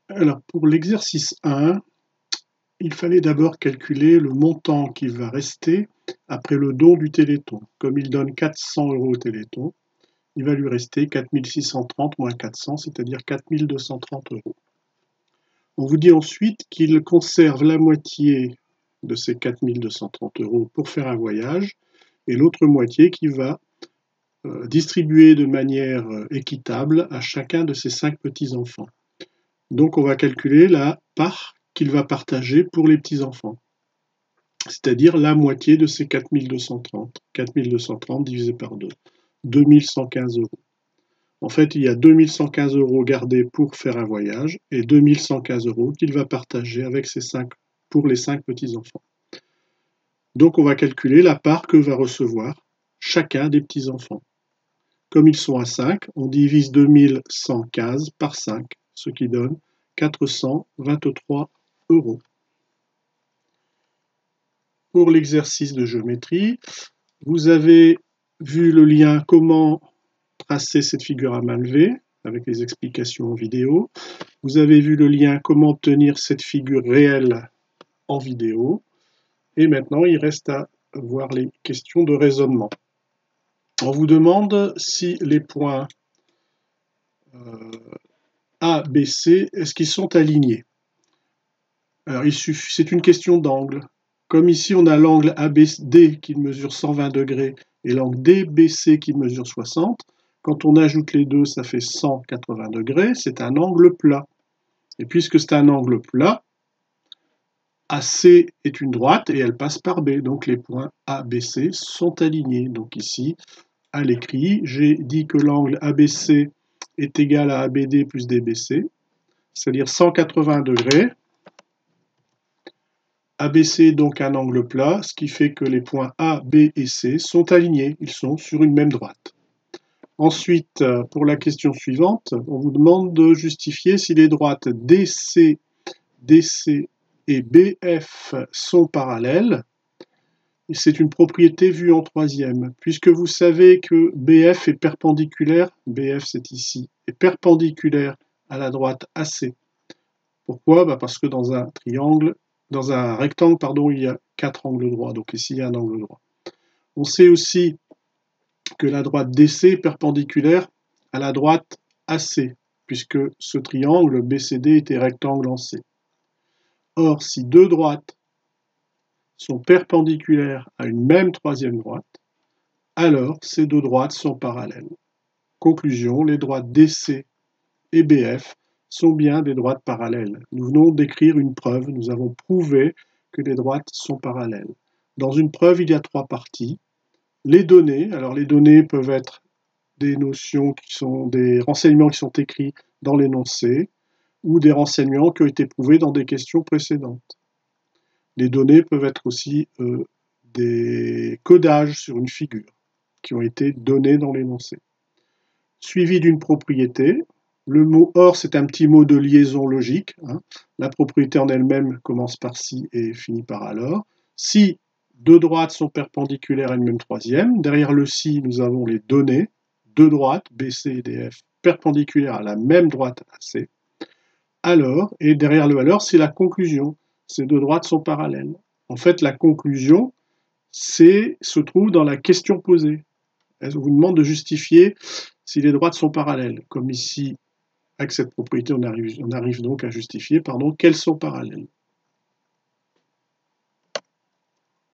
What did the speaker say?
Alors, pour l'exercice 1, il fallait d'abord calculer le montant qui va rester après le don du Téléthon. Comme il donne 400 € au Téléthon, il va lui rester 4630 moins 400, c'est-à-dire 4230 €. On vous dit ensuite qu'il conserve la moitié de ces 4230 € pour faire un voyage et l'autre moitié qui va distribuer de manière équitable à chacun de ses 5 petits-enfants. Donc on va calculer la part qu'il va partager pour les petits-enfants, c'est-à-dire la moitié de ces 4230. 4230 divisé par 2, 2115 €. En fait, il y a 2115 € gardés pour faire un voyage et 2115 € qu'il va partager avec pour les 5 petits-enfants. Donc on va calculer la part que va recevoir chacun des petits-enfants. Comme ils sont à 5, on divise 2115 par 5, ce qui donne 423 €. Pour l'exercice de géométrie, vous avez vu le lien comment tracer cette figure à main levée avec les explications en vidéo. Vous avez vu le lien comment obtenir cette figure réelle en vidéo. Et maintenant, il reste à voir les questions de raisonnement. On vous demande si les points A, B, C, est-ce qu'ils sont alignés? Alors, c'est une question d'angle. Comme ici, on a l'angle ABD qui mesure 120 degrés et l'angle DBC qui mesure 60. Quand on ajoute les deux, ça fait 180 degrés. C'est un angle plat. Et puisque c'est un angle plat, AC est une droite et elle passe par B. Donc les points ABC sont alignés. Donc ici, à l'écrit, j'ai dit que l'angle ABC est égal à ABD plus DBC, c'est-à-dire 180 degrés. ABC est donc un angle plat, ce qui fait que les points A, B et C sont alignés. Ils sont sur une même droite. Ensuite, pour la question suivante, on vous demande de justifier si les droites DC, DC et BF sont parallèles. C'est une propriété vue en troisième, puisque vous savez que BF est perpendiculaire, BF c'est ici, est perpendiculaire à la droite AC. Pourquoi? Parce que dans un rectangle, il y a 4 angles droits, donc ici il y a un angle droit. On sait aussi que la droite DC est perpendiculaire à la droite AC, puisque ce triangle BCD était rectangle en C. Or, si deux droites sont perpendiculaires à une même troisième droite, alors ces deux droites sont parallèles. Conclusion, les droites DC et BF sont bien des droites parallèles. Nous venons d'écrire une preuve, nous avons prouvé que les droites sont parallèles. Dans une preuve, il y a 3 parties. Les données, alors les données peuvent être des notions des renseignements qui sont écrits dans l'énoncé ou des renseignements qui ont été prouvés dans des questions précédentes. Les données peuvent être aussi des codages sur une figure qui ont été donnés dans l'énoncé. Suivi d'une propriété. Le mot or, c'est un petit mot de liaison logique. La propriété en elle-même commence par si et finit par alors. Si deux droites sont perpendiculaires à une même troisième, derrière le si, nous avons les données. Deux droites, BC et DF, perpendiculaires à la même droite AC. Alors, et derrière le alors, c'est la conclusion. Ces deux droites sont parallèles. En fait, la conclusion se trouve dans la question posée. On vous demande de justifier si les droites sont parallèles. Comme ici, avec cette propriété, on arrive donc à justifier qu'elles sont parallèles.